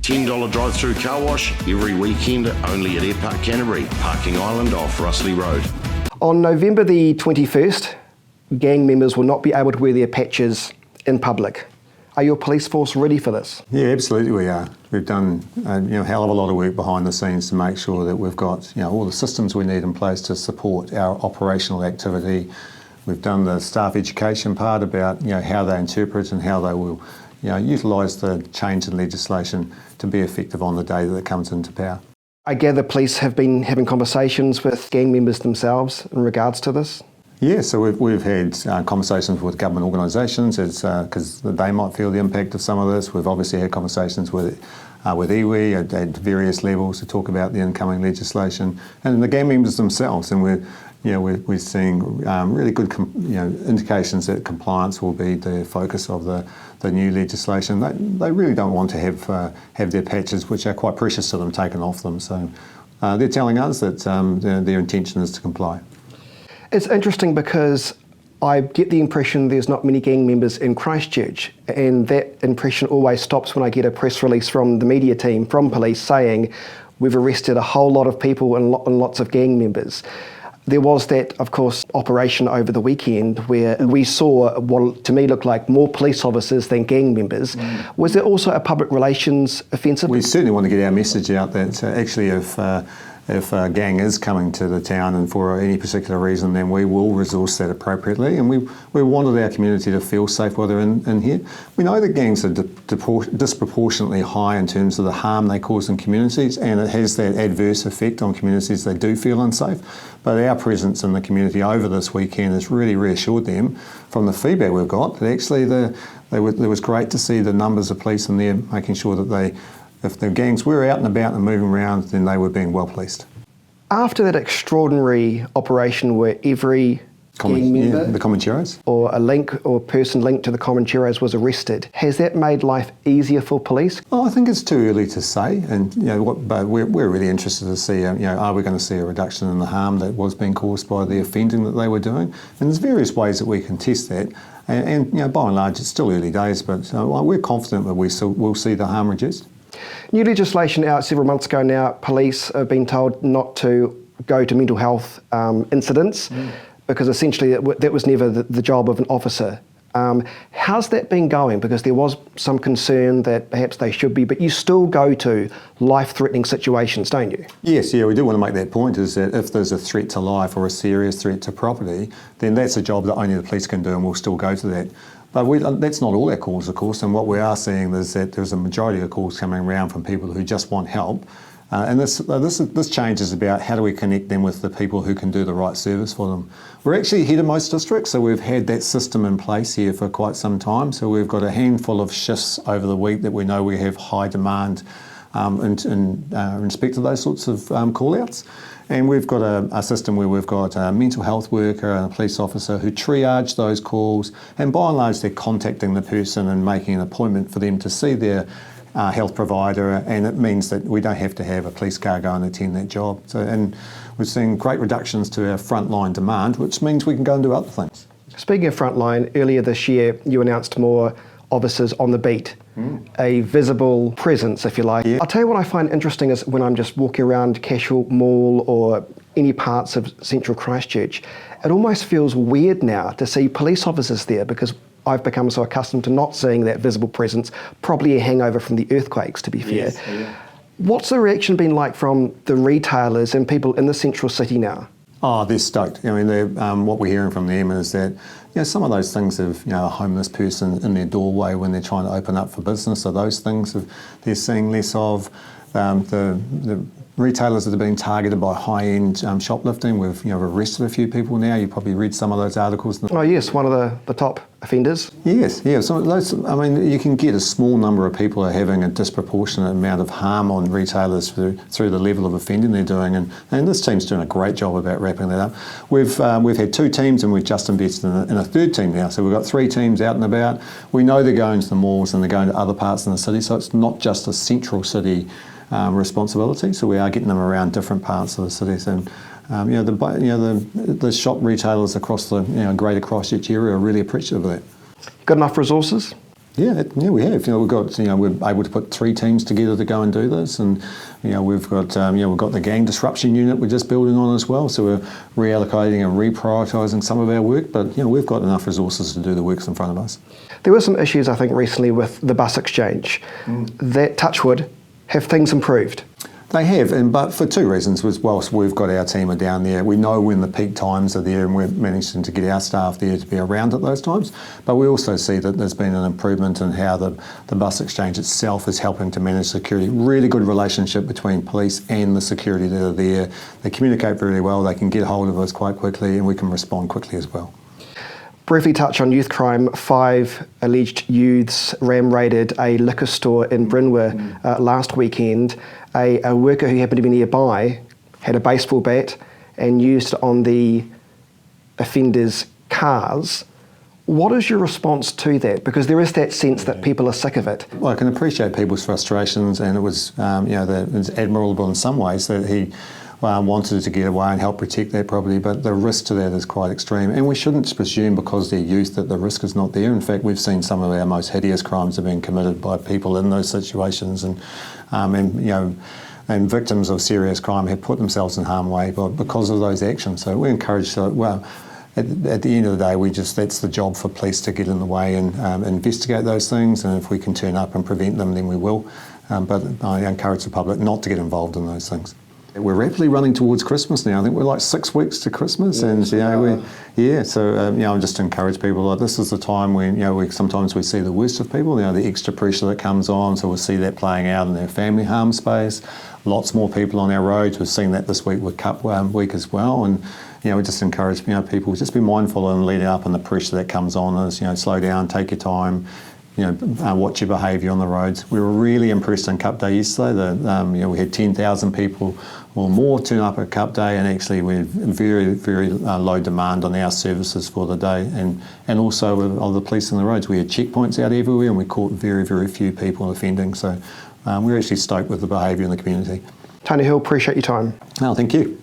$10 drive-through car wash every weekend only at Airpark Canterbury, Parking Island off Russley Road. On November the 21st, gang members will not be able to wear their patches in public. Are your police force ready for this? Yeah, absolutely we are. We've done a hell of a lot of work behind the scenes to make sure that we've got all the systems we need in place to support our operational activity. We've done the staff education part about how they interpret and how they will utilise the change in legislation to be effective on the day that it comes into power. I gather police have been having conversations with gang members themselves in regards to this? Yeah, so we've had conversations with government organisations because they might feel the impact of some of this. We've obviously had conversations with iwi at various levels to talk about the incoming legislation and the gang members themselves. And we're seeing really good indications that compliance will be the focus of the new legislation. They really don't want to have their patches, which are quite precious to them, taken off them. So they're telling us that their intention is to comply. It's interesting because I get the impression there's not many gang members in Christchurch, and that impression always stops when I get a press release from the media team, from police, saying we've arrested a whole lot of people and lots of gang members. There was that, of course, operation over the weekend where we saw what to me looked like more police officers than gang members. Was there also a public relations offensive? We certainly want to get our message out that actually if a gang is coming to the town and for any particular reason, then we will resource that appropriately. And we wanted our community to feel safe while they're in here. We know that gangs are disproportionately high in terms of the harm they cause in communities, and it has that adverse effect on communities that do feel unsafe. But our presence in the community over this weekend has really reassured them from the feedback we've got that actually it was great to see the numbers of police in there making sure that if the gangs were out and about and moving around, then they were being well policed. After that extraordinary operation where every gang member the Comancheros or a link or person linked to the Comancheros was arrested, has that made life easier for police? I think it's too early to say, and but we're really interested to see are we going to see a reduction in the harm that was being caused by the offending that they were doing? And there's various ways that we can test that. And by and large, it's still early days, but we're confident that will see the harm reduced. New legislation out several months ago now, police have been told not to go to mental health incidents because essentially that was never the job of an officer. How's that been going? Because there was some concern that perhaps they should be, but you still go to life-threatening situations, don't you? Yes, we do want to make that point, is that if there's a threat to life or a serious threat to property, then that's a job that only the police can do, and we'll still go to that. But that's not all our calls, of course, and what we are seeing is that there's a majority of calls coming around from people who just want help. And this change is about how do we connect them with the people who can do the right service for them. We're actually ahead of most districts, so we've had that system in place here for quite some time. So we've got a handful of shifts over the week that we know we have high demand in respect to those sorts of call-outs. And we've got a system where we've got a mental health worker and a police officer who triage those calls, and by and large they're contacting the person and making an appointment for them to see their health provider, and it means that we don't have to have a police car go and attend that job. And we're seeing great reductions to our frontline demand, which means we can go and do other things. Speaking of frontline, earlier this year you announced more officers on the beat, a visible presence, if you like. Yeah. I'll tell you what I find interesting is when I'm just walking around Cashel Mall or any parts of central Christchurch, it almost feels weird now to see police officers there because I've become so accustomed to not seeing that visible presence, probably a hangover from the earthquakes, to be fair. Yes, yeah. What's the reaction been like from the retailers and people in the central city now? Oh, they're stoked. I mean, what we're hearing from them is that some of those things of a homeless person in their doorway when they're trying to open up for business, or those things they're seeing less of. The retailers that are being targeted by high-end shoplifting, we've arrested a few people now. You probably read some of those articles. Oh yes, one of the top offenders. Yes, yeah. So those, you can get a small number of people are having a disproportionate amount of harm on retailers through the level of offending they're doing, and this team's doing a great job about wrapping that up. We've had 2 teams, and we've just invested in a 3rd team now. So we've got 3 teams out and about. We know they're going to the malls and they're going to other parts in the city, so it's not just a central city responsibility. So we are getting them around different parts of the cities, and the shop retailers across the greater Christchurch area are really appreciative of that. Got enough resources? Yeah, we have. We're able to put 3 teams together to go and do this, and we've got the gang disruption unit we're just building on as well. So we're reallocating and reprioritising some of our work, but we've got enough resources to do the works in front of us. There were some issues, I think, recently with the bus exchange. That, touch wood, have things improved? They have, but for 2 reasons. Whilst we've got our team are down there, we know when the peak times are there, and we're managing to get our staff there to be around at those times. But we also see that there's been an improvement in how the bus exchange itself is helping to manage security. Really good relationship between police and the security that are there. They communicate very well, they can get hold of us quite quickly, and we can respond quickly as well. Briefly touch on youth crime. 5 alleged youths ram-raided a liquor store in Brynwer last weekend. A worker who happened to be nearby had a baseball bat and used it on the offenders' cars. What is your response to that? Because there is that sense that people are sick of it. Well, I can appreciate people's frustrations, and it was, it's admirable in some ways that he wanted to get away and help protect that property, but the risk to that is quite extreme, and we shouldn't presume because they're youth that the risk is not there. In fact, we've seen some of our most hideous crimes have been committed by people in those situations, and victims of serious crime have put themselves in harm's way because of those actions. So we encourage, at the end of the day, that's the job for police to get in the way and investigate those things, and if we can turn up and prevent them, then we will. But I encourage the public not to get involved in those things. We're rapidly running towards Christmas now. I think we're like 6 weeks to Christmas, So I just encourage people, like, this is the time when sometimes we see the worst of people. The extra pressure that comes on. So we'll see that playing out in their family harm space. Lots more people on our roads. We've seen that this week with Cup Week as well, and we just encourage people just be mindful and leading up, and the pressure that comes on is slow down, take your time. Watch your behaviour on the roads. We were really impressed on Cup Day yesterday. We had 10,000 people or more turn up at Cup Day, and actually we had very, very low demand on our services for the day, and also with all the police on the roads. We had checkpoints out everywhere, and we caught very, very few people offending. So we're actually stoked with the behaviour in the community. Tony Hill, appreciate your time. Oh, thank you.